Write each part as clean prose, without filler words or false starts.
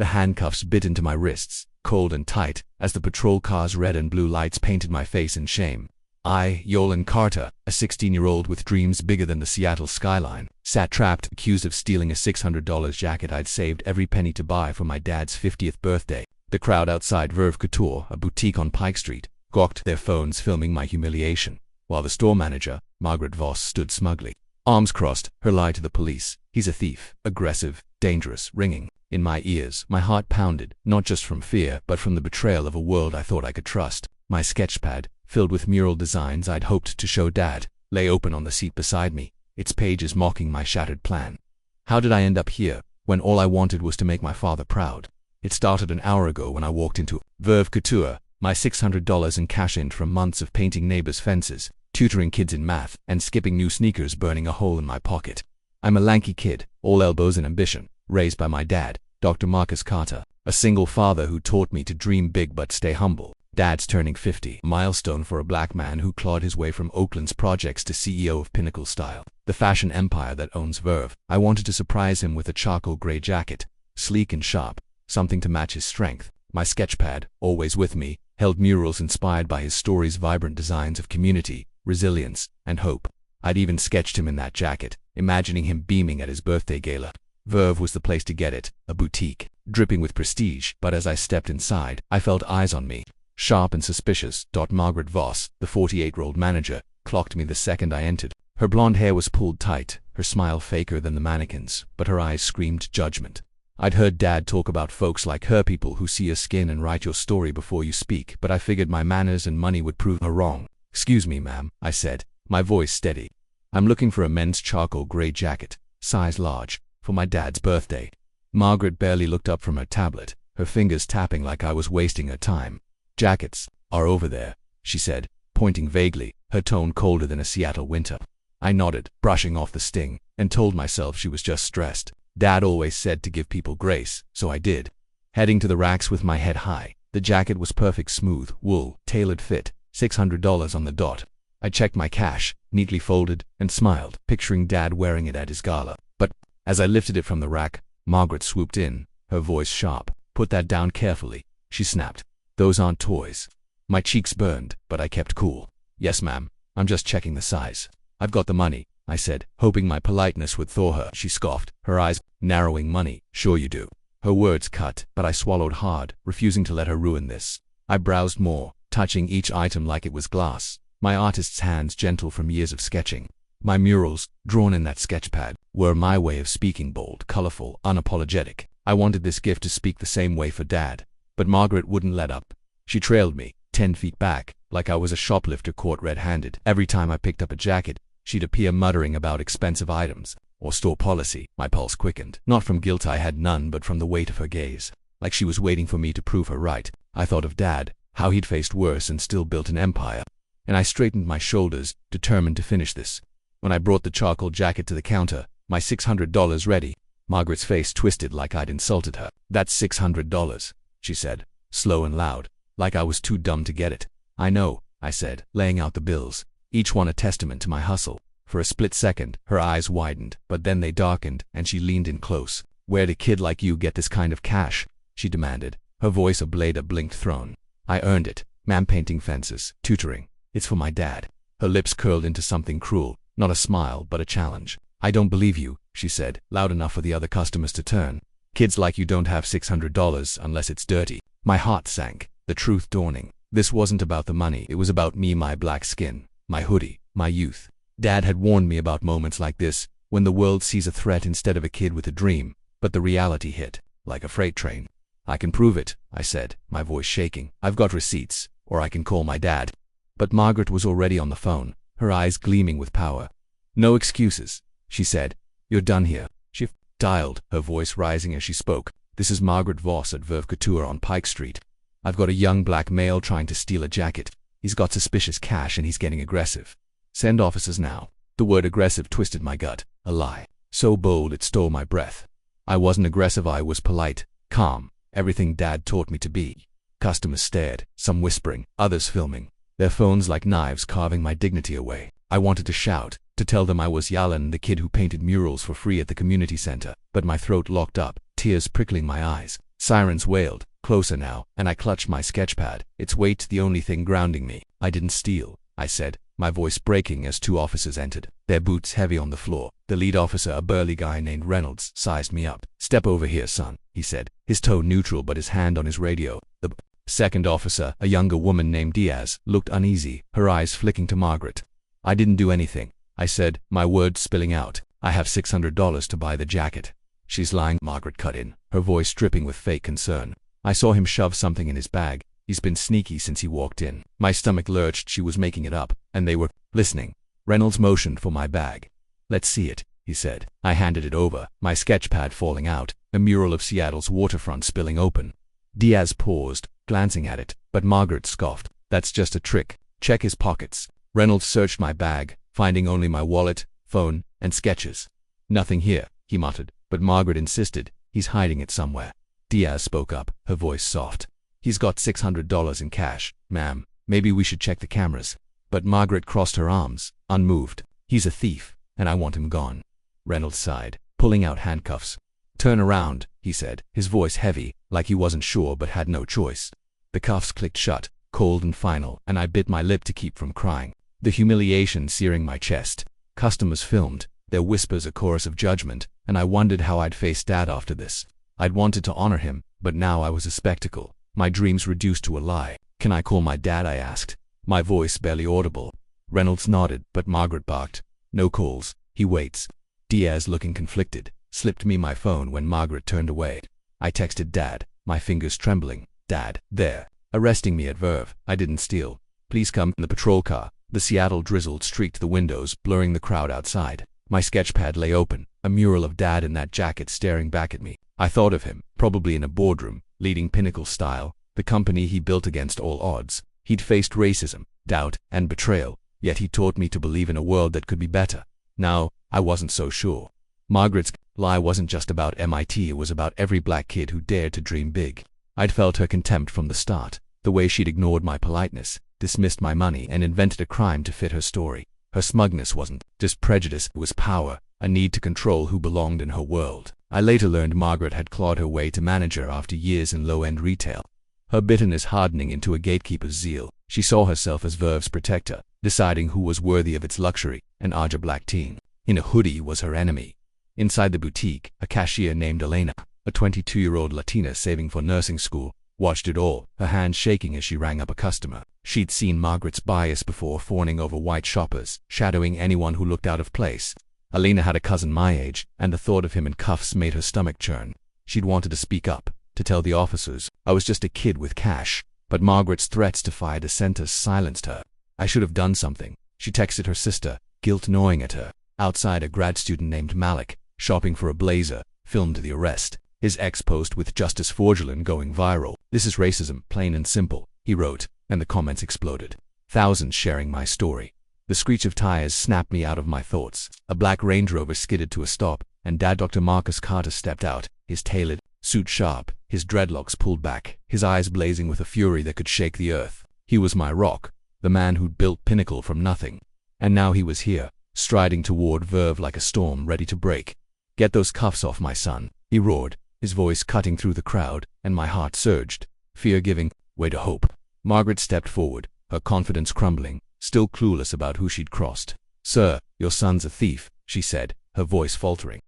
The handcuffs bit into my wrists, cold and tight, as the patrol car's red and blue lights painted my face in shame. I, Yolan Carter, a 16-year-old with dreams bigger than the Seattle skyline, sat trapped, accused of stealing a $600 jacket I'd saved every penny to buy for my dad's 50th birthday. The crowd outside Verve Couture, a boutique on Pike Street, gawked, their phones filming my humiliation, while the store manager, Margaret Voss, stood smugly, arms crossed, her lie to the police. He's a thief, aggressive, dangerous, ringing in my ears. My heart pounded, not just from fear, but from the betrayal of a world I thought I could trust. My sketchpad, filled with mural designs I'd hoped to show Dad, lay open on the seat beside me, its pages mocking my shattered plan. How did I end up here, when all I wanted was to make my father proud? It started an hour ago when I walked into Verve Couture, my $600 in cash in from months of painting neighbors' fences, tutoring kids in math, and skipping new sneakers burning a hole in my pocket. I'm a lanky kid, all elbows and ambition, raised by my dad, Dr. Marcus Carter, a single father who taught me to dream big but stay humble. Dad's turning 50, a milestone for a black man who clawed his way from Oakland's projects to CEO of Pinnacle Style, the fashion empire that owns Verve. I wanted to surprise him with a charcoal gray jacket, sleek and sharp, something to match his strength. My sketchpad, always with me, held murals inspired by his story's vibrant designs of community, resilience, and hope. I'd even sketched him in that jacket, imagining him beaming at his birthday gala. Verve was the place to get it, a boutique, dripping with prestige. But as I stepped inside, I felt eyes on me, sharp and suspicious. Margaret Voss, the 48-year-old manager, clocked me the second I entered. Her blonde hair was pulled tight, her smile faker than the mannequins, but her eyes screamed judgment. I'd heard Dad talk about folks like her, people who see your skin and write your story before you speak, but I figured my manners and money would prove her wrong. "Excuse me, ma'am," I said, my voice steady. "I'm looking for a men's charcoal gray jacket, size large, for my dad's birthday." Margaret barely looked up from her tablet, her fingers tapping like I was wasting her time. "Jackets are over there," she said, pointing vaguely, her tone colder than a Seattle winter. I nodded, brushing off the sting, and told myself she was just stressed. Dad always said to give people grace, so I did. Heading to the racks with my head high, the jacket was perfect, smooth, wool, tailored fit, $600 on the dot. I checked my cash, neatly folded, and smiled, picturing Dad wearing it at his gala. But as I lifted it from the rack, Margaret swooped in, her voice sharp. "Put that down carefully," she snapped. "Those aren't toys." My cheeks burned, but I kept cool. "Yes, ma'am, I'm just checking the size." "I've got the money," I said, hoping my politeness would thaw her. She scoffed, her eyes narrowing. "Money? Sure you do." Her words cut, but I swallowed hard, refusing to let her ruin this. I browsed more, touching each item like it was glass, my artist's hands gentle from years of sketching. My murals, drawn in that sketchpad, were my way of speaking, bold, colorful, unapologetic. I wanted this gift to speak the same way for Dad. But Margaret wouldn't let up. She trailed me, 10 feet back, like I was a shoplifter caught red-handed. Every time I picked up a jacket, she'd appear muttering about expensive items or store policy. My pulse quickened, not from guilt I had none, but from the weight of her gaze, like she was waiting for me to prove her right. I thought of Dad, how he'd faced worse and still built an empire, and I straightened my shoulders, determined to finish this. When I brought the charcoal jacket to the counter, my $600 ready, Margaret's face twisted like I'd insulted her. "That's $600, she said, slow and loud, like I was too dumb to get it. "I know," I said, laying out the bills, each one a testament to my hustle. For a split second, her eyes widened, but then they darkened, and she leaned in close. "Where'd a kid like you get this kind of cash?" she demanded, her voice a blade of blinked throne. "I earned it, ma'am, painting fences, tutoring. It's for my dad." Her lips curled into something cruel, not a smile, but a challenge. "I don't believe you," she said, loud enough for the other customers to turn. "Kids like you don't have $600 unless it's dirty." My heart sank, the truth dawning. This wasn't about the money, it was about me, my black skin, my hoodie, my youth. Dad had warned me about moments like this, when the world sees a threat instead of a kid with a dream, but the reality hit, like a freight train. "I can prove it," I said, my voice shaking. "I've got receipts, or I can call my dad." But Margaret was already on the phone, her eyes gleaming with power. "No excuses," she said. "You're done here." She dialed, her voice rising as she spoke. "This is Margaret Voss at Verve Couture on Pike Street. I've got a young black male trying to steal a jacket. He's got suspicious cash and he's getting aggressive. Send officers now." The word aggressive twisted my gut. A lie, so bold it stole my breath. I wasn't aggressive, I was polite, calm, everything Dad taught me to be. Customers stared, some whispering, others filming, their phones like knives carving my dignity away. I wanted to shout, to tell them I was Yalan, the kid who painted murals for free at the community center, but my throat locked up, tears prickling my eyes. Sirens wailed, closer now, and I clutched my sketchpad, its weight the only thing grounding me. "I didn't steal," I said, my voice breaking as two officers entered, their boots heavy on the floor. The lead officer, a burly guy named Reynolds, sized me up. "Step over here, son," he said, his tone neutral but his hand on his radio. The second officer, a younger woman named Diaz, looked uneasy, her eyes flicking to Margaret. "I didn't do anything," I said, my words spilling out. "I have $600 to buy the jacket." "She's lying," Margaret cut in, her voice dripping with fake concern. "I saw him shove something in his bag. He's been sneaky since he walked in." My stomach lurched. She was making it up, and they were listening. Reynolds motioned for my bag. "Let's see it," he said. I handed it over, my sketchpad falling out, a mural of Seattle's waterfront spilling open. Diaz paused, glancing at it, but Margaret scoffed. "That's just a trick. Check his pockets." Reynolds searched my bag, finding only my wallet, phone, and sketches. "Nothing here," he muttered, but Margaret insisted. "He's hiding it somewhere." Diaz spoke up, her voice soft. "He's got $600 in cash, ma'am. Maybe we should check the cameras." But Margaret crossed her arms, unmoved. "He's a thief, and I want him gone." Reynolds sighed, pulling out handcuffs. "Turn around," he said, his voice heavy, like he wasn't sure but had no choice. The cuffs clicked shut, cold and final, and I bit my lip to keep from crying. The humiliation searing my chest. Customers filmed, their whispers a chorus of judgment, and I wondered how I'd face Dad after this. I'd wanted to honor him, but now I was a spectacle, my dreams reduced to a lie. "Can I call my dad?" I asked, my voice barely audible. Reynolds nodded, but Margaret barked. "No calls. He waits." Diaz, looking conflicted, slipped me my phone when Margaret turned away. I texted Dad, my fingers trembling. "Dad, they're arresting me at Verve. I didn't steal. Please come." In the patrol car, the Seattle drizzle streaked the windows, blurring the crowd outside. My sketchpad lay open, a mural of Dad in that jacket staring back at me. I thought of him, probably in a boardroom, leading Pinnacle style, the company he built against all odds. He'd faced racism, doubt, and betrayal, yet he taught me to believe in a world that could be better. Now, I wasn't so sure. Margaret's lie wasn't just about MIT, it was about every black kid who dared to dream big. I'd felt her contempt from the start, the way she'd ignored my politeness, dismissed my money, and invented a crime to fit her story. Her smugness wasn't just prejudice, it was power, a need to control who belonged in her world. I later learned Margaret had clawed her way to manager after years in low-end retail. Her bitterness hardening into a gatekeeper's zeal. She saw herself as Verve's protector, deciding who was worthy of its luxury. An Aja black teen in a hoodie was her enemy. Inside the boutique, a cashier named Elena, a 22-year-old Latina saving for nursing school, watched it all, her hands shaking as she rang up a customer. She'd seen Margaret's bias before, fawning over white shoppers, shadowing anyone who looked out of place. Elena had a cousin my age, and the thought of him in cuffs made her stomach churn. She'd wanted to speak up, to tell the officers I was just a kid with cash, but Margaret's threats to fire dissenters silenced her. I should have done something. She texted her sister, guilt gnawing at her. Outside, a grad student named Malik, shopping for a blazer, filmed the arrest. His ex-post with Justice Forgelin going viral. "This is racism, plain and simple," he wrote, and the comments exploded. Thousands sharing my story. The screech of tires snapped me out of my thoughts. A black Range Rover skidded to a stop, and Dad Dr. Marcus Carter stepped out, his tailored suit sharp, his dreadlocks pulled back, his eyes blazing with a fury that could shake the earth. He was my rock, the man who'd built Pinnacle from nothing. And now he was here, striding toward Verve like a storm ready to break. "Get those cuffs off my son," he roared, his voice cutting through the crowd, and my heart surged. Fear giving way to hope. Margaret stepped forward, her confidence crumbling, still clueless about who she'd crossed. "Sir, your son's a thief," she said, her voice faltering.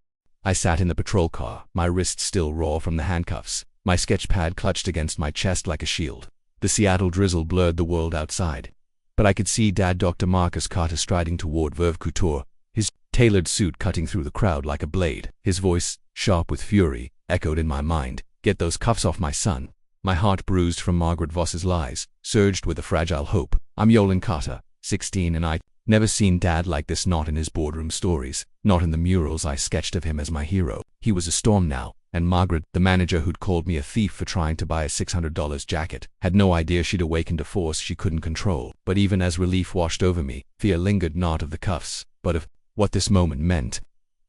I sat in the patrol car, my wrists still raw from the handcuffs, my sketchpad clutched against my chest like a shield. The Seattle drizzle blurred the world outside. But I could see Dad Dr. Marcus Carter striding toward Verve Couture, his tailored suit cutting through the crowd like a blade. His voice, sharp with fury, echoed in my mind. "Get those cuffs off my son." My heart, bruised from Margaret Voss's lies, surged with a fragile hope. "I'm Yolan Carter, 16, and I'd never seen Dad like this, not in his boardroom stories, not in the murals I sketched of him as my hero. He was a storm now, and Margaret, the manager who'd called me a thief for trying to buy a $600 jacket, had no idea she'd awakened a force she couldn't control. But even as relief washed over me, fear lingered, not of the cuffs, but of what this moment meant.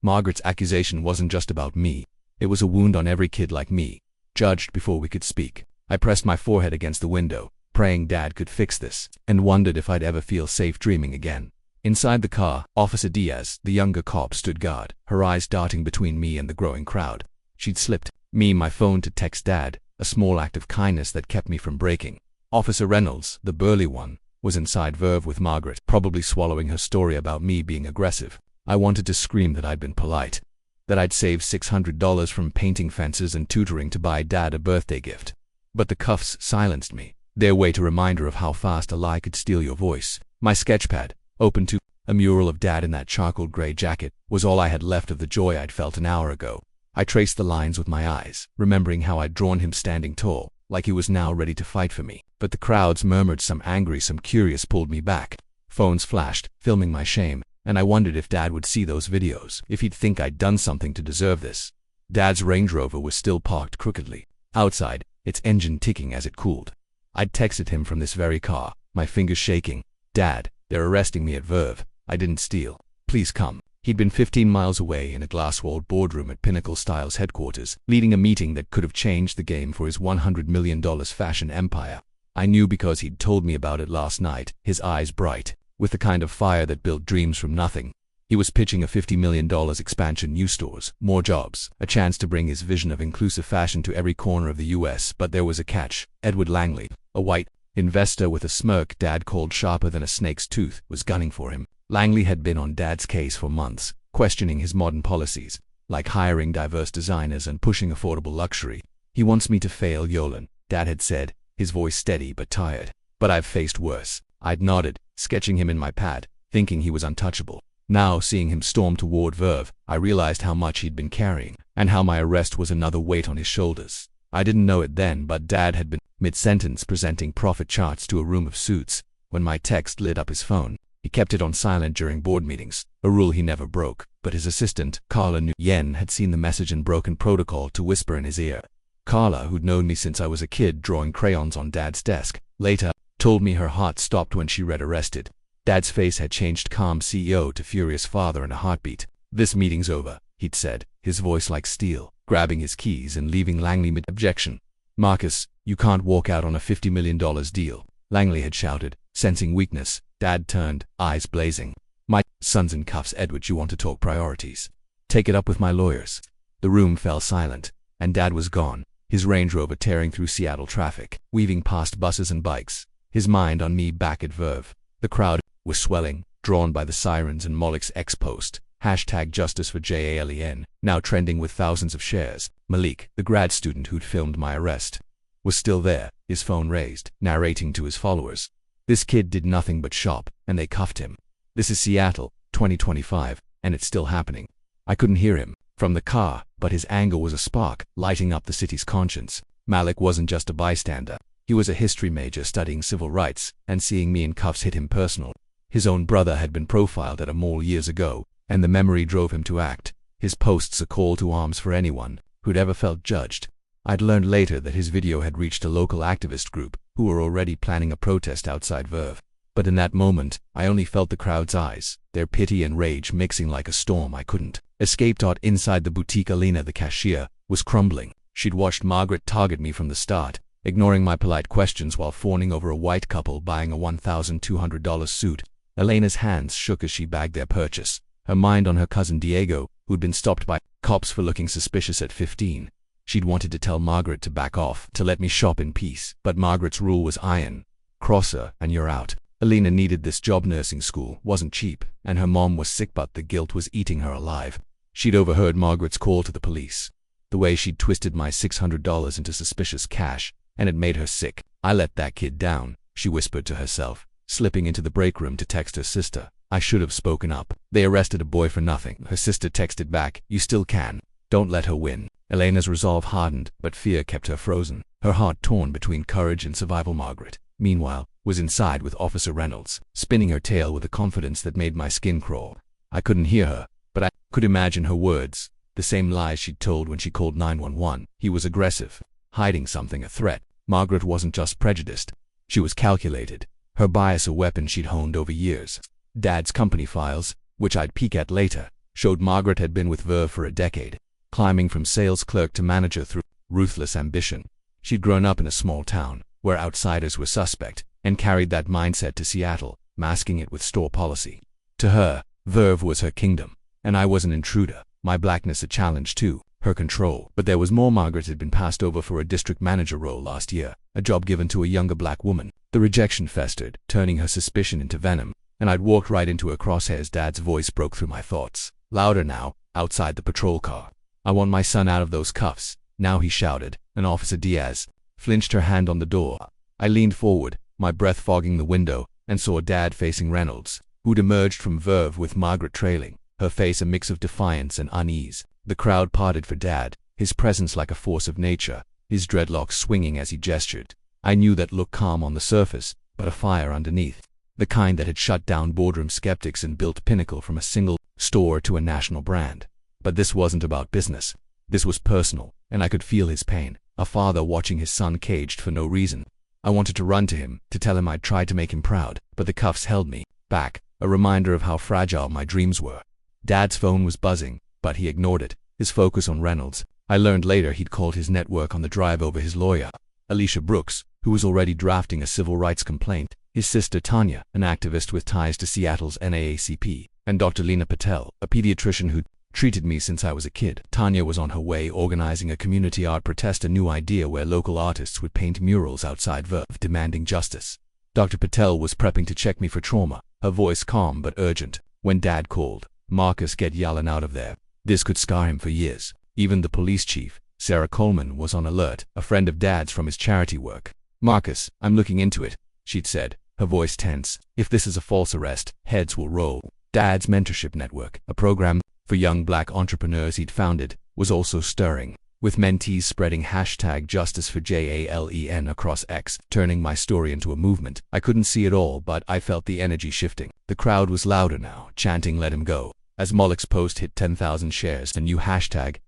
Margaret's accusation wasn't just about me. It was a wound on every kid like me, judged before we could speak. I pressed my forehead against the window, praying Dad could fix this, and wondered if I'd ever feel safe dreaming again. Inside the car, Officer Diaz, the younger cop, stood guard, her eyes darting between me and the growing crowd. She'd slipped My phone to text Dad, a small act of kindness that kept me from breaking. Officer Reynolds, the burly one, was inside Verve with Margaret, probably swallowing her story about me being aggressive. I wanted to scream that I'd been polite, that I'd saved $600 from painting fences and tutoring to buy Dad a birthday gift. But the cuffs silenced me. Their weight a reminder of how fast a lie could steal your voice. My sketchpad, open to a mural of Dad in that charcoal gray jacket, was all I had left of the joy I'd felt an hour ago. I traced the lines with my eyes, remembering how I'd drawn him standing tall, like he was now ready to fight for me. But the crowds murmured, some angry, some curious, pulled me back. Phones flashed, filming my shame, and I wondered if Dad would see those videos, if he'd think I'd done something to deserve this. Dad's Range Rover was still parked crookedly outside, its engine ticking as it cooled. I'd texted him from this very car, my fingers shaking. Dad, they're arresting me at Verve. I didn't steal. Please come. He'd been 15 miles away in a glass-walled boardroom at Pinnacle Styles headquarters, leading a meeting that could have changed the game for his $100 million fashion empire. I knew because he'd told me about it last night, his eyes bright, with the kind of fire that built dreams from nothing. He was pitching a $50 million expansion, new stores, more jobs, a chance to bring his vision of inclusive fashion to every corner of the US. But there was a catch. Edward Langley, a white investor with a smirk Dad called sharper than a snake's tooth, was gunning for him. Langley had been on Dad's case for months, questioning his modern policies, like hiring diverse designers and pushing affordable luxury. He wants me to fail, Yolan, Dad had said, his voice steady but tired. But I've faced worse. I'd nodded, sketching him in my pad, thinking he was untouchable. Now, seeing him storm toward Verve, I realized how much he'd been carrying, and how my arrest was another weight on his shoulders. I didn't know it then, but Dad had been mid-sentence presenting profit charts to a room of suits when my text lit up his phone. He kept it on silent during board meetings, a rule he never broke, but his assistant, Carla Nguyen, had seen the message and broken protocol to whisper in his ear. Carla, who'd known me since I was a kid drawing crayons on Dad's desk, later told me her heart stopped when she read arrested. Dad's face had changed calm CEO to furious father in a heartbeat. This meeting's over, he'd said, his voice like steel, grabbing his keys and leaving Langley mid-objection. Marcus, you can't walk out on a $50 million deal, Langley had shouted, sensing weakness. Dad turned, eyes blazing. My son's in cuffs, Edward. You want to talk priorities? Take it up with my lawyers. The room fell silent, and Dad was gone, his Range Rover tearing through Seattle traffic, weaving past buses and bikes, his mind on me back at Verve. The crowd was swelling, drawn by the sirens and Moloch's ex-post, #JustIceForJALEN, now trending with thousands of shares. Malik, the grad student who'd filmed my arrest, was still there, his phone raised, narrating to his followers. This kid did nothing but shop, and they cuffed him. This is Seattle, 2025, and it's still happening. I couldn't hear him from the car, but his anger was a spark, lighting up the city's conscience. Malik wasn't just a bystander. He was a history major studying civil rights, and seeing me in cuffs hit him personal. His own brother had been profiled at a mall years ago, and the memory drove him to act. His posts a call to arms for anyone who'd ever felt judged. I'd learned later that his video had reached a local activist group who were already planning a protest outside Verve. But in that moment, I only felt the crowd's eyes, their pity and rage mixing like a storm I couldn't escape. Inside the boutique, Alina, the cashier, was crumbling. She'd watched Margaret target me from the start, ignoring my polite questions while fawning over a white couple buying a $1,200 suit. Elena's hands shook as she bagged their purchase, her mind on her cousin Diego, who'd been stopped by cops for looking suspicious at 15. She'd wanted to tell Margaret to back off, to let me shop in peace, but Margaret's rule was iron. Cross her, and you're out. Alina needed this job. Nursing school wasn't cheap, and her mom was sick, but the guilt was eating her alive. She'd overheard Margaret's call to the police, the way she'd twisted my $600 into suspicious cash, and it made her sick. I let that kid down, she whispered to herself, slipping into the break room to text her sister. I should have spoken up. They arrested a boy for nothing. Her sister texted back, you still can. Don't let her win. Elena's resolve hardened, but fear kept her frozen, her heart torn between courage and survival. Margaret, meanwhile, was inside with Officer Reynolds, spinning her tale with a confidence that made my skin crawl. I couldn't hear her, but I could imagine her words, the same lies she'd told when she called 911. He was aggressive, hiding something, a threat. Margaret wasn't just prejudiced. She was calculated, her bias a weapon she'd honed over years. Dad's company files, which I'd peek at later, showed Margaret had been with Verve for a decade, climbing from sales clerk to manager through ruthless ambition. She'd grown up in a small town, where outsiders were suspect, and carried that mindset to Seattle, masking it with store policy. To her, Verve was her kingdom, and I was an intruder, my blackness a challenge too. her control. But there was more. Margaret had been passed over for a district manager role last year, a job given to a younger black woman. The rejection festered, turning her suspicion into venom, and I'd walked right into her crosshairs. Dad's voice broke through my thoughts, louder now, outside the patrol car. "I want my son out of those cuffs now," he shouted, and Officer Diaz flinched her hand on the door. I leaned forward, my breath fogging the window, and saw Dad facing Reynolds, who'd emerged from Verve with Margaret trailing, her face a mix of defiance and unease. The crowd parted for Dad, his presence like a force of nature, his dreadlocks swinging as he gestured. I knew that looked calm on the surface, but a fire underneath, the kind that had shut down boardroom skeptics and built Pinnacle from a single store to a national brand. But this wasn't about business. This was personal, and I could feel his pain, a father watching his son caged for no reason. I wanted to run to him, to tell him I'd tried to make him proud, but the cuffs held me back, a reminder of how fragile my dreams were. Dad's phone was buzzing, but he ignored it, his focus on Reynolds. I learned later he'd called his network on the drive over his lawyer, Alicia Brooks, who was already drafting a civil rights complaint, his sister Tanya, an activist with ties to Seattle's NAACP, and Dr. Lena Patel, a pediatrician who'd treated me since I was a kid. Tanya was on her way organizing a community art protest, a new idea where local artists would paint murals outside Verve demanding justice. Dr. Patel was prepping to check me for trauma, her voice calm but urgent. When Dad called, "Marcus, get yelling out of there." This could scar him for years. Even the police chief, Sarah Coleman, was on alert, a friend of Dad's from his charity work. "Marcus, I'm looking into it," she'd said, her voice tense. "If this is a false arrest, heads will roll." Dad's mentorship network, a program for young black entrepreneurs he'd founded, was also stirring, with mentees spreading #JusticeforJALEN across X, turning my story into a movement. I couldn't see it all, but I felt the energy shifting. The crowd was louder now, chanting "Let him go." As Moloch's post hit 10,000 shares, a new hashtag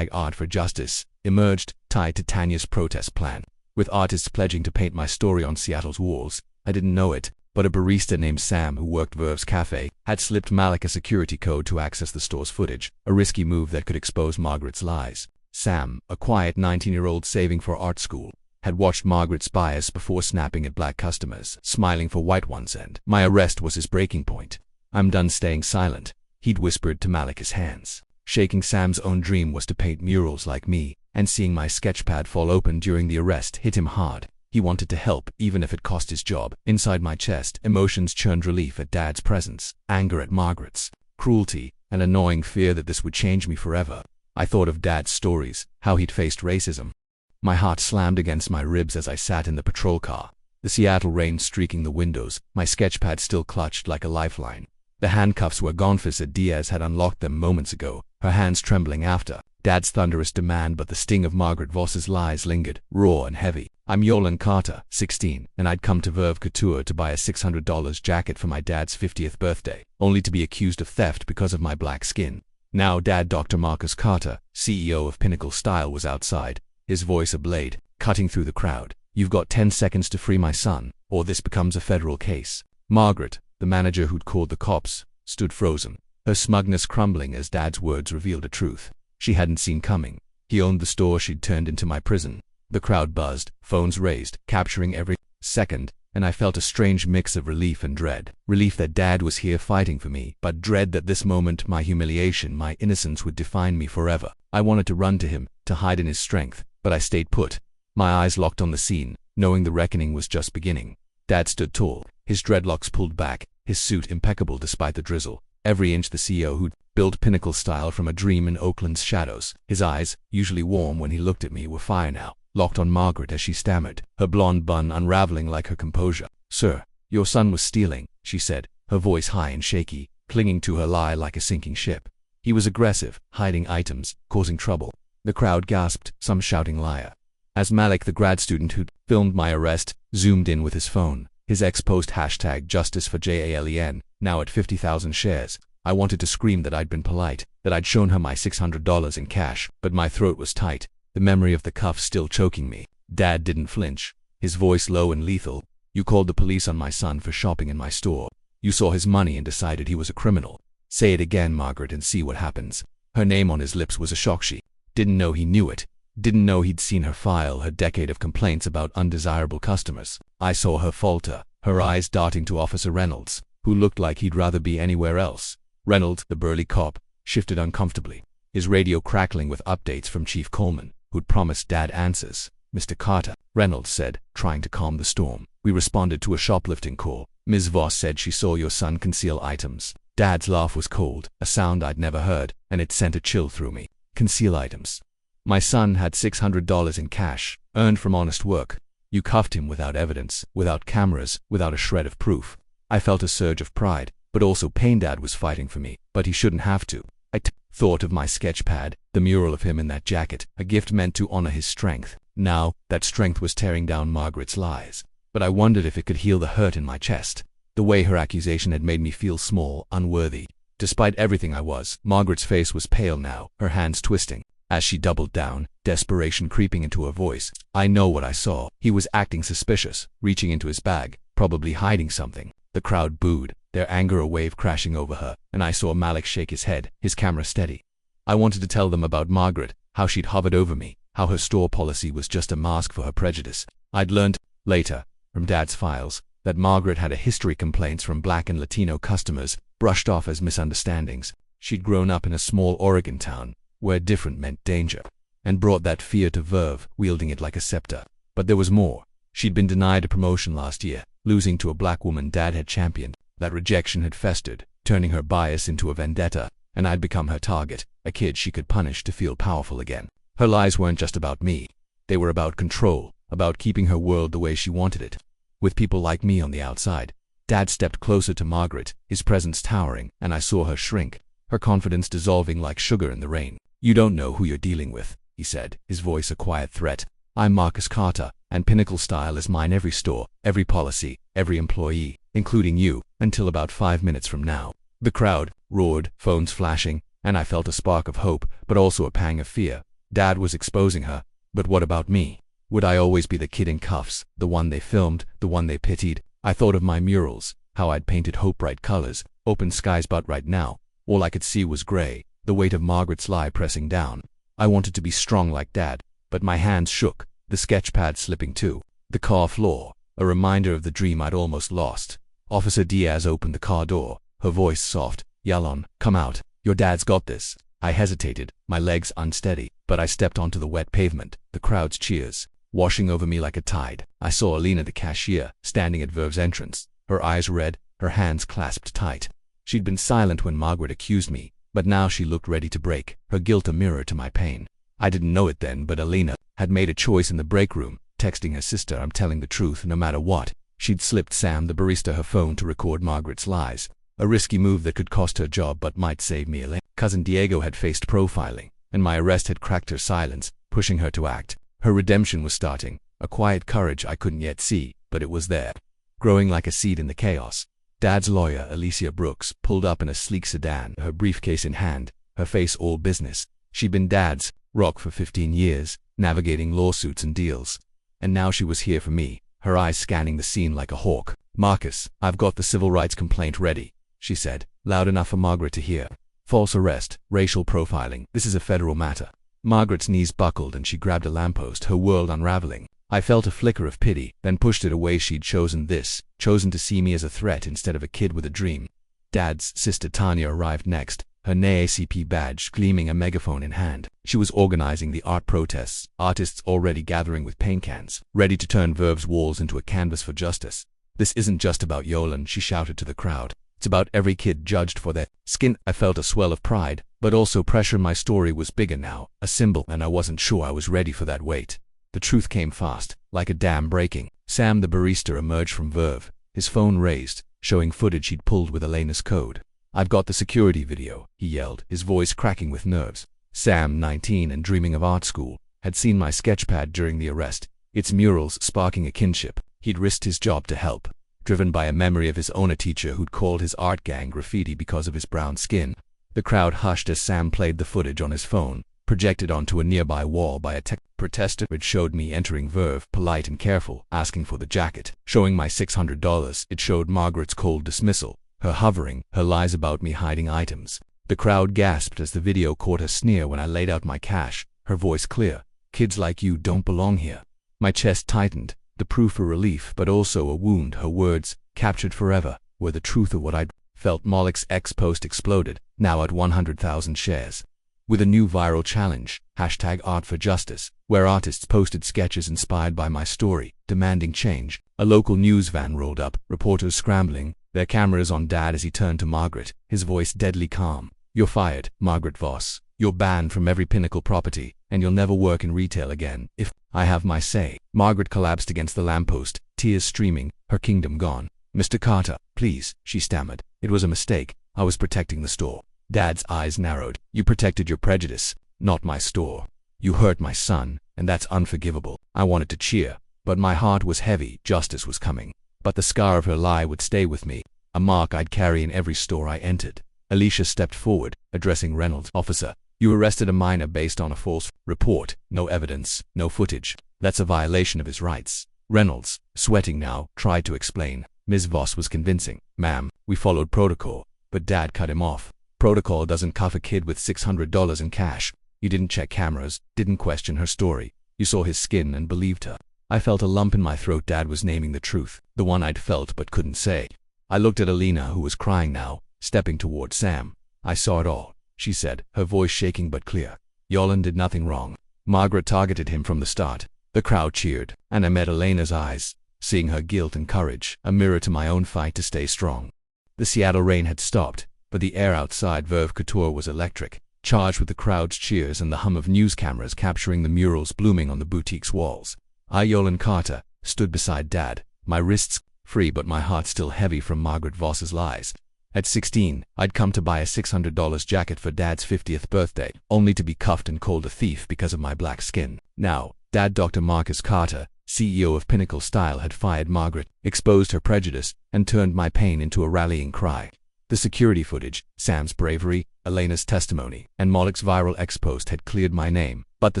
Art for Justice, emerged, tied to Tanya's protest plan, with artists pledging to paint my story on Seattle's walls. I didn't know it, but a barista named Sam, who worked Verve's cafe, had slipped Malik a security code to access the store's footage, a risky move that could expose Margaret's lies. Sam, a quiet 19-year-old saving for art school, had watched Margaret's bias before snapping at black customers, smiling for white ones, and my arrest was his breaking point. "I'm done staying silent," he'd whispered to Malik, his hands shaking. Sam's own dream was to paint murals like me, and seeing my sketchpad fall open during the arrest hit him hard. He wanted to help, even if it cost his job. Inside my chest, emotions churned: relief at Dad's presence, anger at Margaret's cruelty, and a gnawing fear that this would change me forever. I thought of Dad's stories, how he'd faced racism. My heart slammed against my ribs as I sat in the patrol car, the Seattle rain streaking the windows, my sketchpad still clutched like a lifeline. The handcuffs were gone. Officer Diaz had unlocked them moments ago, her hands trembling after Dad's thunderous demand, but the sting of Margaret Voss's lies lingered, raw and heavy. "I'm Yolan Carter, 16, and I'd come to Verve Couture to buy a $600 jacket for my dad's 50th birthday, only to be accused of theft because of my black skin." Now Dad, Dr. Marcus Carter, CEO of Pinnacle Style, was outside, his voice a blade, cutting through the crowd. "You've got 10 seconds to free my son, or this becomes a federal case." Margaret, the manager who'd called the cops, stood frozen, her smugness crumbling as Dad's words revealed a truth she hadn't seen coming. He owned the store she'd turned into my prison. The crowd buzzed, phones raised, capturing every second, and I felt a strange mix of relief and dread. Relief that Dad was here fighting for me, but dread that this moment, my humiliation, my innocence, would define me forever. I wanted to run to him, to hide in his strength, but I stayed put, my eyes locked on the scene, knowing the reckoning was just beginning. Dad stood tall, his dreadlocks pulled back, his suit impeccable despite the drizzle. Every inch the CEO who'd built Pinnacle Style from a dream in Oakland's shadows. His eyes, usually warm when he looked at me, were fire now, locked on Margaret as she stammered, her blonde bun unraveling like her composure. "Sir, your son was stealing," she said, her voice high and shaky, clinging to her lie like a sinking ship. "He was aggressive, hiding items, causing trouble." The crowd gasped, some shouting "liar." As Malik, the grad student who'd filmed my arrest, zoomed in with his phone, his ex-post #JusticeforJALEN, now at 50,000 shares, I wanted to scream that I'd been polite, that I'd shown her my $600 in cash, but my throat was tight, the memory of the cuffs still choking me. Dad didn't flinch, his voice low and lethal. "You called the police on my son for shopping in my store. You saw his money and decided he was a criminal. Say it again, Margaret, and see what happens." Her name on his lips was a shock. She didn't know he knew it, didn't know he'd seen her file, her decade of complaints about undesirable customers. I saw her falter, her eyes darting to Officer Reynolds, who looked like he'd rather be anywhere else. Reynolds, the burly cop, shifted uncomfortably. his radio crackling with updates from Chief Coleman, who'd promised Dad answers. "Mr. Carter," Reynolds said, trying to calm the storm. "We responded to a shoplifting call. Ms. Voss said she saw your son conceal items." Dad's laugh was cold, a sound I'd never heard, and it sent a chill through me. Conceal items. My son had $600 in cash, earned from honest work. You cuffed him without evidence, without cameras, without a shred of proof. I felt a surge of pride, but also pain. Dad was fighting for me, but he shouldn't have to. I thought of my sketch pad, the mural of him in that jacket, a gift meant to honor his strength. Now, that strength was tearing down Margaret's lies. But I wondered if it could heal the hurt in my chest. The way her accusation had made me feel small, unworthy. Despite everything I was, Margaret's face was pale now, her hands twisting. As she doubled down, desperation creeping into her voice. I know what I saw. He was acting suspicious, reaching into his bag, probably hiding something. The crowd booed, their anger a wave crashing over her, and I saw Malik shake his head, his camera steady. I wanted to tell them about Margaret, how she'd hovered over me, how her store policy was just a mask for her prejudice. I'd learned, later, from Dad's files, that Margaret had a history complaints from Black and Latino customers, brushed off as misunderstandings. She'd grown up in a small Oregon town, where different meant danger, and brought that fear to Verve, wielding it like a scepter. But there was more. She'd been denied a promotion last year, losing to a black woman Dad had championed. That rejection had festered, turning her bias into a vendetta, and I'd become her target, a kid she could punish to feel powerful again. Her lies weren't just about me. They were about control, about keeping her world the way she wanted it. With people like me on the outside, Dad stepped closer to Margaret, his presence towering, and I saw her shrink, her confidence dissolving like sugar in the rain. "You don't know who you're dealing with," he said, his voice a quiet threat. "I'm Marcus Carter, and Pinnacle style is mine. Every store, every policy, every employee, including you, until about 5 minutes from now." The crowd roared, phones flashing, and I felt a spark of hope, but also a pang of fear. Dad was exposing her, but what about me? Would I always be the kid in cuffs, the one they filmed, the one they pitied? I thought of my murals, how I'd painted hope bright colors, open skies, but right now, all I could see was gray, the weight of Margaret's lie pressing down. I wanted to be strong like Dad, but my hands shook, the sketch pad slipping too. The car floor, a reminder of the dream I'd almost lost. Officer Diaz opened the car door, her voice soft. "Yell on, come out, your dad's got this." I hesitated, my legs unsteady, but I stepped onto the wet pavement, the crowd's cheers washing over me like a tide. I saw Alina, the cashier, standing at Verve's entrance, her eyes red, her hands clasped tight. She'd been silent when Margaret accused me, but now she looked ready to break, her guilt a mirror to my pain. I didn't know it then, but Alina had made a choice in the break room, texting her sister, "I'm telling the truth no matter what." She'd slipped Sam, the barista, her phone to record Margaret's lies, a risky move that could cost her job but might save me. Cousin Diego had faced profiling, and my arrest had cracked her silence, pushing her to act. Her redemption was starting, a quiet courage I couldn't yet see, but it was there, growing like a seed in the chaos. Dad's lawyer, Alicia Brooks, pulled up in a sleek sedan, her briefcase in hand, her face all business. She'd been Dad's rock for 15 years, navigating lawsuits and deals. And now she was here for me, her eyes scanning the scene like a hawk. "Marcus, I've got the civil rights complaint ready," she said, loud enough for Margaret to hear. "False arrest, racial profiling, this is a federal matter." Margaret's knees buckled and she grabbed a lamppost, her world unraveling. I felt a flicker of pity, then pushed it away. She'd chosen to see me as a threat instead of a kid with a dream. Dad's sister Tanya arrived next, her NAACP badge gleaming, a megaphone in hand. She was organizing the art protests, artists already gathering with paint cans, ready to turn Verve's walls into a canvas for justice. "This isn't just about Yolan," she shouted to the crowd. "It's about every kid judged for their skin." I felt a swell of pride, but also pressure. My story was bigger now, a symbol, and I wasn't sure I was ready for that weight. The truth came fast, like a dam breaking. Sam, the barista, emerged from Verve, his phone raised, showing footage he'd pulled with Elena's code. "I've got the security video," he yelled, his voice cracking with nerves. Sam, 19 and dreaming of art school, had seen my sketchpad during the arrest, its murals sparking a kinship. He'd risked his job to help, driven by a memory of his own, a teacher who'd called his art gang graffiti because of his brown skin. The crowd hushed as Sam played the footage on his phone, projected onto a nearby wall by a tech protester. It showed me entering Verve, polite and careful, asking for the jacket. Showing my $600, it showed Margaret's cold dismissal, her hovering, her lies about me hiding items. The crowd gasped as the video caught a sneer when I laid out my cash, her voice clear. "Kids like you don't belong here." My chest tightened, the proof a relief but also a wound. Her words, captured forever, were the truth of what I'd felt. Malik's ex-post exploded, now at 100,000 shares. with a new viral challenge, #ArtForJustice, where artists posted sketches inspired by my story, demanding change. A local news van rolled up, reporters scrambling, their cameras on Dad as he turned to Margaret, his voice deadly calm. "You're fired, Margaret Voss. You're banned from every Pinnacle property, and you'll never work in retail again. If I have my say." Margaret collapsed against the lamppost, tears streaming, her kingdom gone. "Mr. Carter, please," she stammered. "It was a mistake. I was protecting the store." Dad's eyes narrowed. "You protected your prejudice, not my store. You hurt my son, and that's unforgivable." I wanted to cheer, but my heart was heavy. Justice was coming. But the scar of her lie would stay with me, a mark I'd carry in every store I entered. Alicia stepped forward, addressing Reynolds. "Officer, you arrested a minor based on a false report. No evidence, no footage. That's a violation of his rights." Reynolds, sweating now, tried to explain. Ms. Voss was convincing. "Ma'am, we followed protocol." But Dad cut him off. "Protocol doesn't cuff a kid with $600 in cash. You didn't check cameras, didn't question her story. You saw his skin and believed her." I felt a lump in my throat. Dad was naming the truth, the one I'd felt but couldn't say. I looked at Alina, who was crying now, stepping toward Sam. "I saw it all," she said, her voice shaking but clear. "Yolan did nothing wrong. Margaret targeted him from the start." The crowd cheered, and I met Elena's eyes, seeing her guilt and courage, a mirror to my own fight to stay strong. The Seattle rain had stopped, but the air outside Veuve Couture was electric, charged with the crowd's cheers and the hum of news cameras capturing the murals blooming on the boutique's walls. I, Yolan Carter, stood beside Dad, my wrists free but my heart still heavy from Margaret Voss's lies. At 16, I'd come to buy a $600 jacket for Dad's 50th birthday, only to be cuffed and called a thief because of my black skin. Now, Dad, Dr. Marcus Carter, CEO of Pinnacle Style, had fired Margaret, exposed her prejudice, and turned my pain into a rallying cry. The security footage, Sam's bravery, Elena's testimony, and Moloch's viral ex-post had cleared my name, but the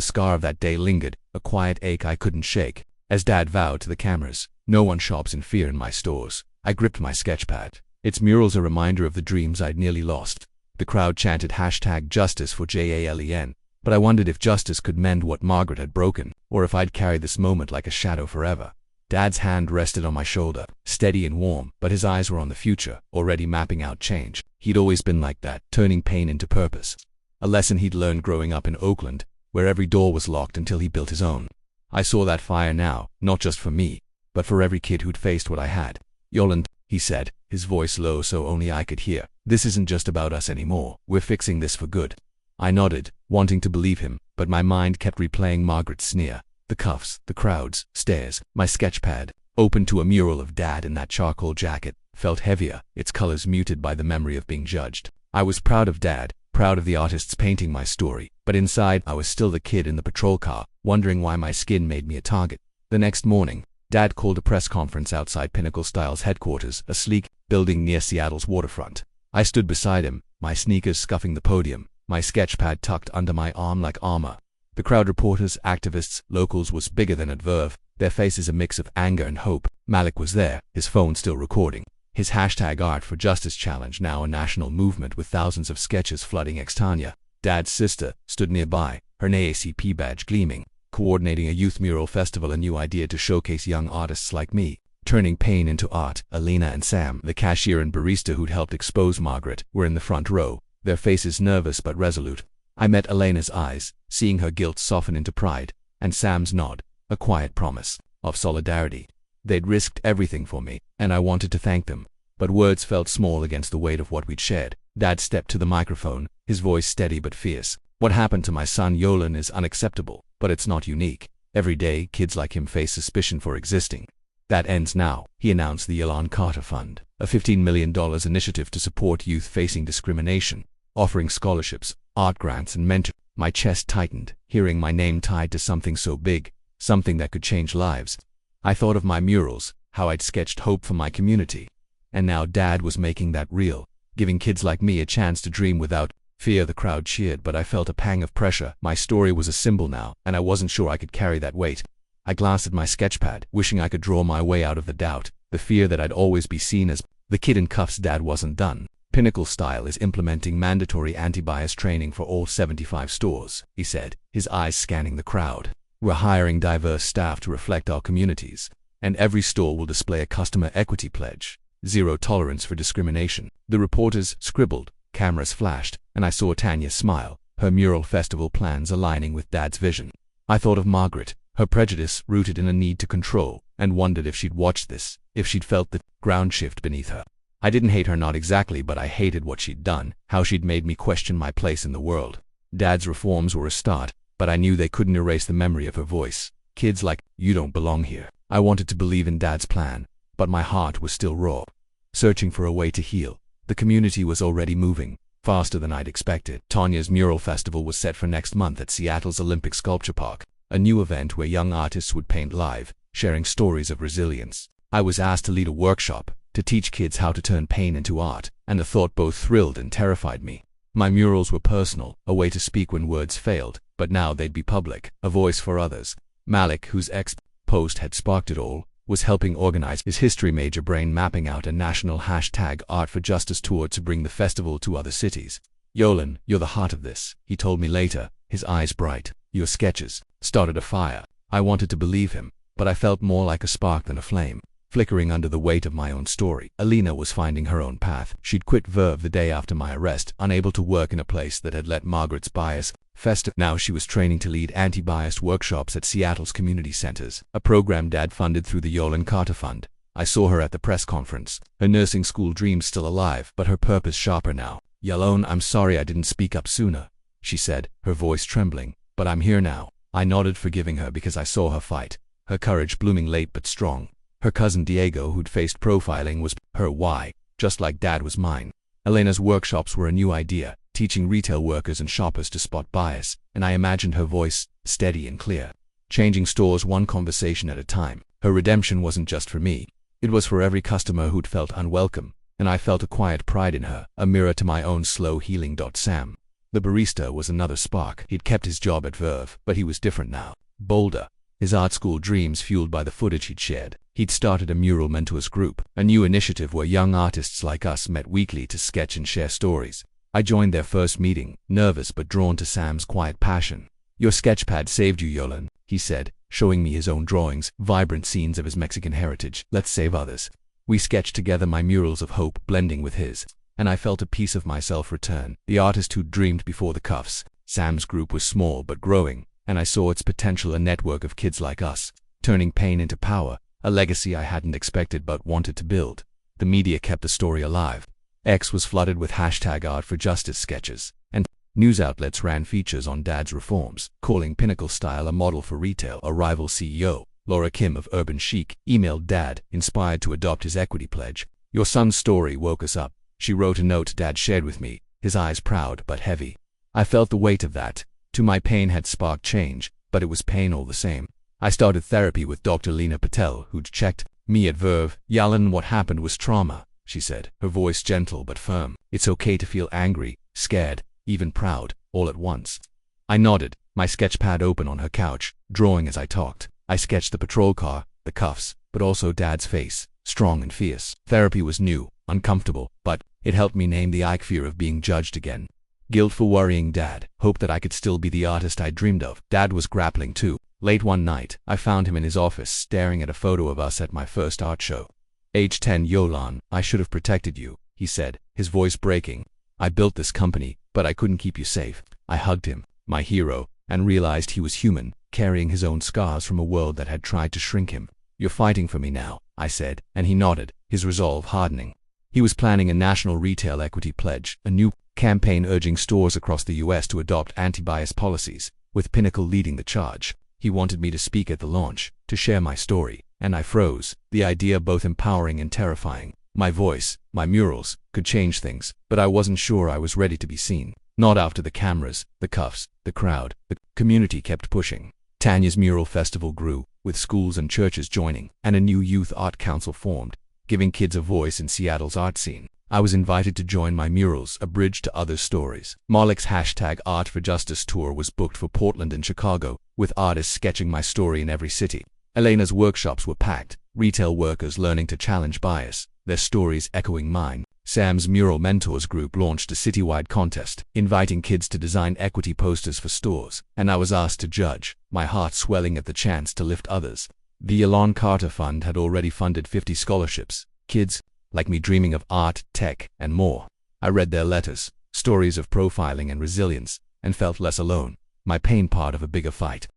scar of that day lingered, a quiet ache I couldn't shake. As Dad vowed to the cameras, "No one shops in fear in my stores." I gripped my sketchpad. Its murals a reminder of the dreams I'd nearly lost. The crowd chanted #Justice for JALEN, but I wondered if justice could mend what Margaret had broken, or if I'd carry this moment like a shadow forever. Dad's hand rested on my shoulder, steady and warm, but his eyes were on the future, already mapping out change. He'd always been like that, turning pain into purpose. A lesson he'd learned growing up in Oakland, where every door was locked until he built his own. I saw that fire now, not just for me, but for every kid who'd faced what I had. "Yolan," he said, his voice low so only I could hear, "this isn't just about us anymore. We're fixing this for good." I nodded, wanting to believe him, but my mind kept replaying Margaret's sneer. The cuffs, the crowds, stairs, my sketchpad, open to a mural of Dad in that charcoal jacket, felt heavier, its colors muted by the memory of being judged. I was proud of Dad, proud of the artists painting my story, but inside I was still the kid in the patrol car, wondering why my skin made me a target. The next morning, Dad called a press conference outside Pinnacle Style's headquarters, a sleek building near Seattle's waterfront. I stood beside him, my sneakers scuffing the podium, my sketchpad tucked under my arm like armor. The crowd, reporters, activists, locals, was bigger than at Verve, their faces a mix of anger and hope. Malik was there, his phone still recording. His #ArtForJustice challenge now a national movement with thousands of sketches flooding Extania. Dad's sister stood nearby, her NAACP badge gleaming, coordinating a youth mural festival, a new idea to showcase young artists like me, turning pain into art. Alina and Sam, the cashier and barista who'd helped expose Margaret, were in the front row, their faces nervous but resolute. I met Elena's eyes, seeing her guilt soften into pride, and Sam's nod, a quiet promise of solidarity. They'd risked everything for me, and I wanted to thank them, but words felt small against the weight of what we'd shared. Dad stepped to the microphone, his voice steady but fierce. "What happened to my son Yolan is unacceptable, but it's not unique. Every day, kids like him face suspicion for existing. That ends now," he announced. The Yolan Carter Fund, a $15 million initiative to support youth facing discrimination, offering scholarships, art grants, and mentoring. My chest tightened, hearing my name tied to something so big, something that could change lives. I thought of my murals, how I'd sketched hope for my community. And now Dad was making that real, giving kids like me a chance to dream without fear. The crowd cheered, but I felt a pang of pressure. My story was a symbol now, and I wasn't sure I could carry that weight. I glanced at my sketchpad, wishing I could draw my way out of the doubt, the fear that I'd always be seen as the kid in cuffs. Dad wasn't done. "Pinnacle Style is implementing mandatory anti-bias training for all 75 stores," he said, his eyes scanning the crowd. "We're hiring diverse staff to reflect our communities, and every store will display a customer equity pledge. Zero tolerance for discrimination." The reporters scribbled, cameras flashed, and I saw Tanya smile, her mural festival plans aligning with Dad's vision. I thought of Margaret, her prejudice rooted in a need to control, and wondered if she'd watched this, if she'd felt the ground shift beneath her. I didn't hate her, not exactly, but I hated what she'd done, how she'd made me question my place in the world. Dad's reforms were a start, but I knew they couldn't erase the memory of her voice. Kids like, "You don't belong here." I wanted to believe in Dad's plan, but my heart was still raw, searching for a way to heal. The community was already moving, faster than I'd expected. Tanya's mural festival was set for next month at Seattle's Olympic Sculpture Park, a new event where young artists would paint live, sharing stories of resilience. I was asked to lead a workshop, to teach kids how to turn pain into art, and the thought both thrilled and terrified me. My murals were personal, a way to speak when words failed, but now they'd be public, a voice for others. Malik, whose ex-post had sparked it all, was helping organize his history major, brain mapping out a national #ArtForJustice tour to bring the festival to other cities. "Yolan, you're the heart of this," he told me later, his eyes bright. "Your sketches started a fire." I wanted to believe him, but I felt more like a spark than a flame, flickering under the weight of my own story. Alina was finding her own path. She'd quit Verve the day after my arrest, unable to work in a place that had let Margaret's bias fester. Now she was training to lead anti-biased workshops at Seattle's community centers, a program Dad funded through the Yolan Carter Fund. I saw her at the press conference, her nursing school dreams still alive, but her purpose sharper now. "Yolan, I'm sorry I didn't speak up sooner," she said, her voice trembling, "but I'm here now." I nodded, forgiving her because I saw her fight, her courage blooming late but strong. Her cousin Diego, who'd faced profiling, was her why, just like Dad was mine. Elena's workshops were a new idea, teaching retail workers and shoppers to spot bias, and I imagined her voice, steady and clear, changing stores one conversation at a time. Her redemption wasn't just for me, it was for every customer who'd felt unwelcome, and I felt a quiet pride in her, a mirror to my own slow healing. Sam, the barista, was another spark. He'd kept his job at Verve, but he was different now, bolder, his art school dreams fueled by the footage he'd shared. He'd started a mural mentors group, a new initiative where young artists like us met weekly to sketch and share stories. I joined their first meeting, nervous but drawn to Sam's quiet passion. "Your sketchpad saved you, Yolan," he said, showing me his own drawings, vibrant scenes of his Mexican heritage. "Let's save others." We sketched together, my murals of hope blending with his, and I felt a piece of myself return, the artist who'd dreamed before the cuffs. Sam's group was small but growing, and I saw its potential, a network of kids like us, turning pain into power, a legacy I hadn't expected but wanted to build. The media kept the story alive. X was flooded with #ArtForJustice sketches, and news outlets ran features on Dad's reforms, calling Pinnacle Style a model for retail. A rival CEO, Laura Kim of Urban Chic, emailed Dad, inspired to adopt his equity pledge. "Your son's story woke us up," she wrote, a note Dad shared with me, his eyes proud but heavy. I felt the weight of that. My pain had sparked change, but it was pain all the same. I started therapy with Dr. Lena Patel, who'd checked me at Verve. "Yalan, what happened was trauma," she said, her voice gentle but firm. "It's okay to feel angry, scared, even proud, all at once." I nodded, my sketchpad open on her couch, drawing as I talked. I sketched the patrol car, the cuffs, but also Dad's face, strong and fierce. Therapy was new, uncomfortable, but it helped me name the fear of being judged again. Guilt for worrying Dad, hope that I could still be the artist I dreamed of. Dad was grappling too. Late one night, I found him in his office staring at a photo of us at my first art show. "Age 10, Yolan, I should have protected you," he said, his voice breaking. "I built this company, but I couldn't keep you safe." I hugged him, my hero, and realized he was human, carrying his own scars from a world that had tried to shrink him. "You're fighting for me now," I said, and he nodded, his resolve hardening. He was planning a national retail equity pledge, a new campaign urging stores across the US to adopt anti-bias policies, with Pinnacle leading the charge. He wanted me to speak at the launch, to share my story, and I froze, the idea both empowering and terrifying. My voice, my murals, could change things, but I wasn't sure I was ready to be seen. Not after the cameras, the cuffs, the crowd. The community kept pushing. Tanya's mural festival grew, with schools and churches joining, and a new youth art council formed, giving kids a voice in Seattle's art scene. I was invited to join my murals, a bridge to other stories. Malik's #ArtForJustice tour was booked for Portland and Chicago, with artists sketching my story in every city. Elena's workshops were packed, retail workers learning to challenge bias, their stories echoing mine. Sam's Mural Mentors group launched a citywide contest, inviting kids to design equity posters for stores, and I was asked to judge, my heart swelling at the chance to lift others. The Yolan Carter Fund had already funded 50 scholarships, kids like me dreaming of art, tech, and more. I read their letters, stories of profiling and resilience, and felt less alone, my pain part of a bigger fight.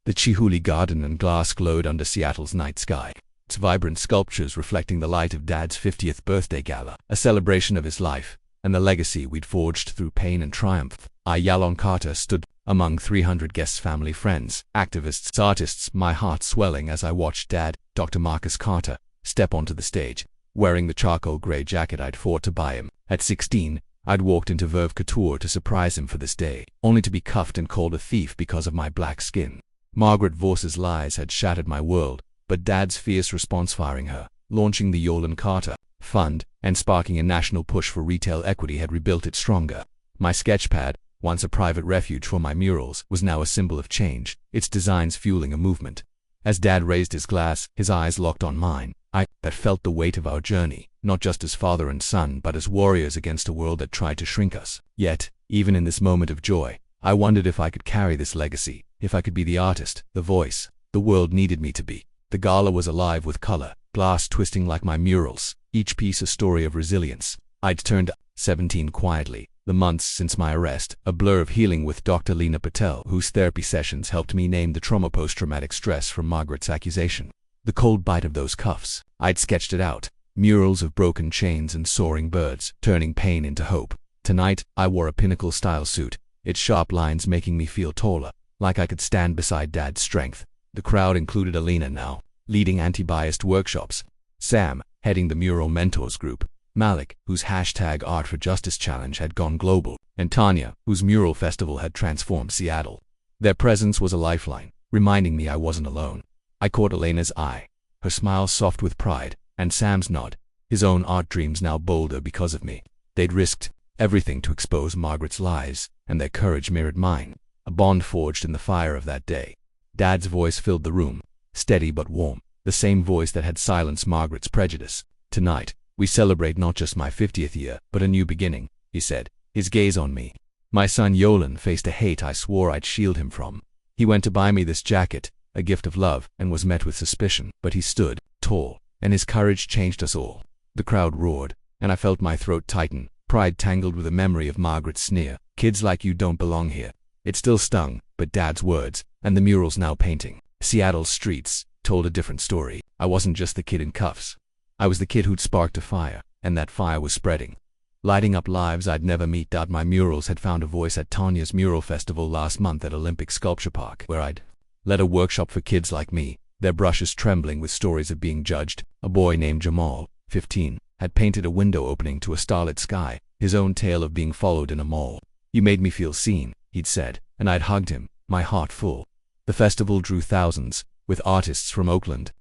The Chihuly Garden and glass glowed under Seattle's night sky, its vibrant sculptures reflecting the light of Dad's 50th birthday gala, a celebration of his life and the legacy we'd forged through pain and triumph. Yolanda Carter stood among 300 guests, family, friends, activists, artists, my heart swelling as I watched Dad, Dr. Marcus Carter, step onto the stage, wearing the charcoal gray jacket I'd fought to buy him. At 16, I'd walked into Verve Couture to surprise him for this day, only to be cuffed and called a thief because of my black skin. Margaret Voss's lies had shattered my world, but Dad's fierce response, firing her, launching the Yolanda Carter Fund, and sparking a national push for retail equity, had rebuilt it stronger. My sketchpad, once a private refuge for my murals, was now a symbol of change, its designs fueling a movement. As Dad raised his glass, his eyes locked on mine, I felt the weight of our journey, not just as father and son, but as warriors against a world that tried to shrink us. Yet, even in this moment of joy, I wondered if I could carry this legacy, if I could be the artist, the voice the world needed me to be. The gala was alive with color, glass twisting like my murals, each piece a story of resilience. I'd turned 17 quietly, the months since my arrest, a blur of healing with Dr. Lena Patel, whose therapy sessions helped me name the trauma post-traumatic stress from Margaret's accusation. The cold bite of those cuffs, I'd sketched it out, murals of broken chains and soaring birds, turning pain into hope. Tonight, I wore a pinnacle-style suit, its sharp lines making me feel taller, like I could stand beside Dad's strength. The crowd included Alina, now leading anti-biased workshops, Sam, heading the Mural Mentors group, Malik, whose #Art for Justice challenge had gone global, and Tanya, whose mural festival had transformed Seattle. Their presence was a lifeline, reminding me I wasn't alone. I caught Elena's eye, her smile soft with pride, and Sam's nod, his own art dreams now bolder because of me. They'd risked everything to expose Margaret's lies, and their courage mirrored mine, a bond forged in the fire of that day. Dad's voice filled the room, steady but warm, the same voice that had silenced Margaret's prejudice. Tonight, we celebrate not just my 50th year, but a new beginning, he said, his gaze on me. My son Yolan faced a hate I swore I'd shield him from. He went to buy me this jacket, a gift of love, and was met with suspicion, but he stood, tall, and his courage changed us all. The crowd roared, and I felt my throat tighten, pride tangled with the memory of Margaret's sneer. Kids like you don't belong here. It still stung, but Dad's words, and the murals now painting Seattle's streets, told a different story. I wasn't just the kid in cuffs. I was the kid who'd sparked a fire, and that fire was spreading, lighting up lives I'd never meet. My murals had found a voice at Tanya's Mural Festival last month at Olympic Sculpture Park, where I'd led a workshop for kids like me, their brushes trembling with stories of being judged. A boy named Jamal, 15, had painted a window opening to a starlit sky, his own tale of being followed in a mall. "You made me feel seen," he'd said, and I'd hugged him, my heart full. The festival drew thousands, with artists from Oakland,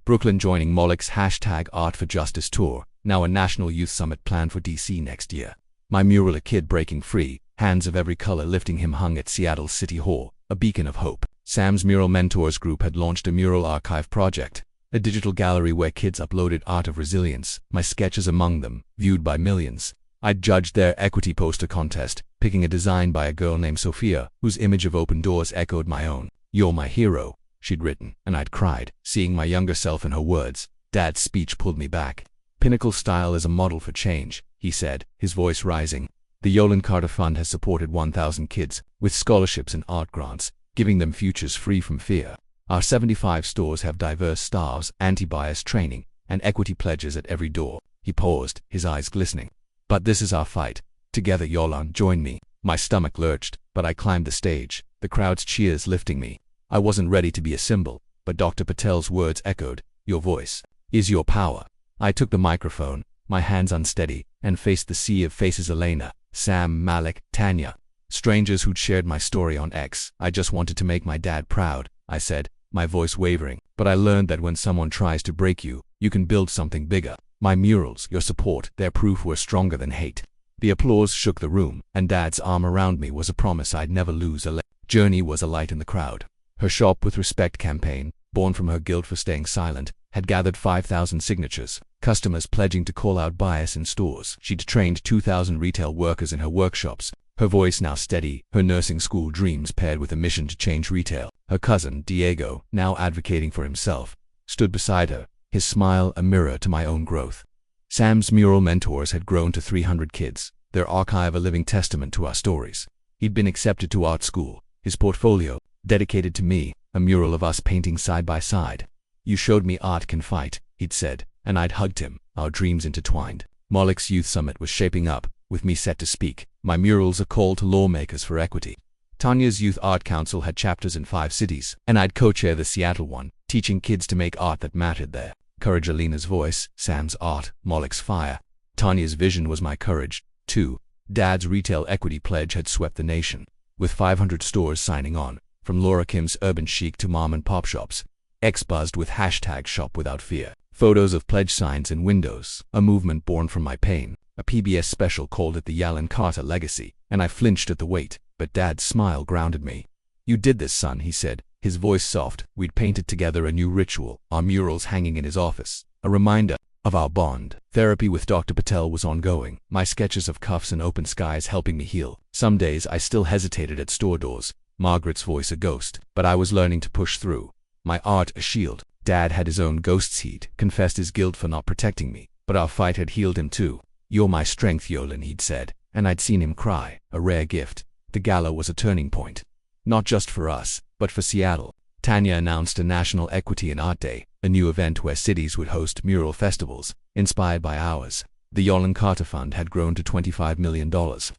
Brooklyn joining Malik's #Art for Justice tour, now a national youth summit planned for DC next year. My mural, a kid breaking free, hands of every color lifting him, hung at Seattle's City Hall, a beacon of hope. Sam's Mural Mentors group had launched a mural archive project, a digital gallery where kids uploaded art of resilience, my sketches among them, viewed by millions. I'd judged their equity poster contest, picking a design by a girl named Sophia, whose image of open doors echoed my own. "You're my hero," she'd written, and I'd cried, seeing my younger self in her words. Dad's speech pulled me back. "Pinnacle style is a model for change," he said, his voice rising. "The Yolanda Carter Fund has supported 1,000 kids with scholarships and art grants, giving them futures free from fear. Our 75 stores have diverse staffs, anti-bias training, and equity pledges at every door." He paused, his eyes glistening. "But this is our fight. Together, Yolanda, join me." My stomach lurched, but I climbed the stage, the crowd's cheers lifting me. I wasn't ready to be a symbol, but Dr. Patel's words echoed, "Your voice is your power." I took the microphone, my hands unsteady, and faced the sea of faces: Elena, Sam, Malik, Tanya. Strangers who'd shared my story on X. "I just wanted to make my dad proud," I said, my voice wavering. "But I learned that when someone tries to break you, you can build something bigger." My murals, your support, their proof, were stronger than hate. The applause shook the room, and Dad's arm around me was a promise I'd never lose. Journey was a light in the crowd. Her Shop with Respect campaign, born from her guilt for staying silent, had gathered 5,000 signatures, customers pledging to call out bias in stores. She'd trained 2,000 retail workers in her workshops, her voice now steady, her nursing school dreams paired with a mission to change retail. Her cousin, Diego, now advocating for himself, stood beside her, his smile a mirror to my own growth. Sam's Mural Mentors had grown to 300 kids, their archive a living testament to our stories. He'd been accepted to art school, his portfolio, dedicated to me, a mural of us painting side by side. "You showed me art can fight," he'd said, and I'd hugged him, our dreams intertwined. Moloch's Youth Summit was shaping up, with me set to speak. My murals a call to lawmakers for equity. Tanya's Youth Art Council had chapters in 5 cities, and I'd co-chair the Seattle one, teaching kids to make art that mattered there. Courage, Alina's voice, Sam's art, Moloch's fire. Tanya's vision was my courage, too. Dad's retail equity pledge had swept the nation, with 500 stores signing on, from Laura Kim's urban chic to mom-and-pop shops. X buzzed with hashtag shop without fear. Photos of pledge signs in windows, a movement born from my pain. A PBS special called it the Yalen Carter legacy, and I flinched at the weight, but Dad's smile grounded me. "You did this, son," he said, his voice soft. We'd painted together a new ritual, our murals hanging in his office, a reminder of our bond. Therapy with Dr. Patel was ongoing, my sketches of cuffs and open skies helping me heal. Some days I still hesitated at store doors, Margaret's voice a ghost, but I was learning to push through. My art a shield. Dad had his own ghosts. He'd confessed his guilt for not protecting me, but our fight had healed him too. "You're my strength, Yolan," he'd said, and I'd seen him cry, a rare gift. The gala was a turning point. Not just for us, but for Seattle. Tanya announced a National Equity in Art Day, a new event where cities would host mural festivals, inspired by ours. The Yalen Carter Fund had grown to $25 million,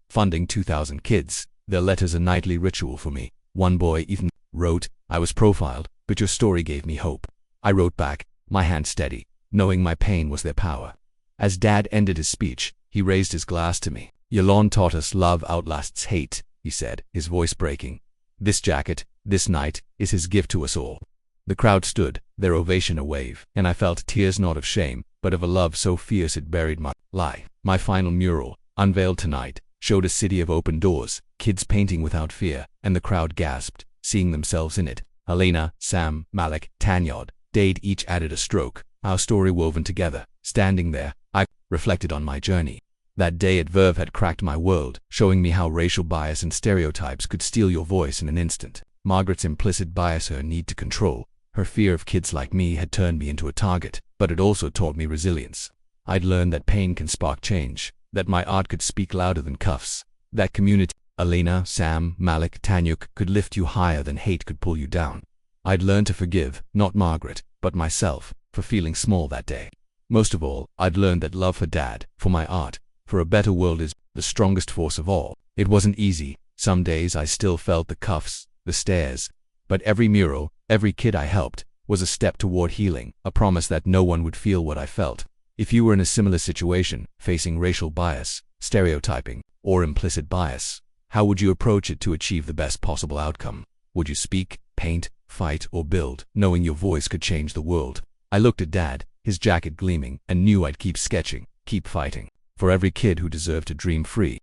funding 2,000 kids. Their letters a nightly ritual for me. One boy, Ethan, wrote, "I was profiled, but your story gave me hope." I wrote back, my hand steady, knowing my pain was their power. As Dad ended his speech, he raised his glass to me. "Yolande taught us love outlasts hate," he said, his voice breaking. "This jacket, this night, is his gift to us all." The crowd stood, their ovation a wave, and I felt tears not of shame, but of a love so fierce it buried my lie. My final mural, unveiled tonight, showed a city of open doors, kids painting without fear, and the crowd gasped, seeing themselves in it. Alina, Sam, Malik, Tanyod, Dade each added a stroke, our story woven together. Standing there, I reflected on my journey. That day at Verve had cracked my world, showing me how racial bias and stereotypes could steal your voice in an instant. Margaret's implicit bias, her need to control, her fear of kids like me had turned me into a target, but it also taught me resilience. I'd learned that pain can spark change, that my art could speak louder than cuffs, that community, Alina, Sam, Malik, Tanyuk, could lift you higher than hate could pull you down. I'd learned to forgive, not Margaret, but myself, for feeling small that day. Most of all, I'd learned that love for Dad, for my art, for a better world is the strongest force of all. It wasn't easy. Some days I still felt the cuffs, the stares. But every mural, every kid I helped, was a step toward healing, a promise that no one would feel what I felt. If you were in a similar situation, facing racial bias, stereotyping, or implicit bias, how would you approach it to achieve the best possible outcome? Would you speak, paint, fight, or build, knowing your voice could change the world? I looked at Dad, his jacket gleaming, and knew I'd keep sketching, keep fighting, for every kid who deserved to dream free.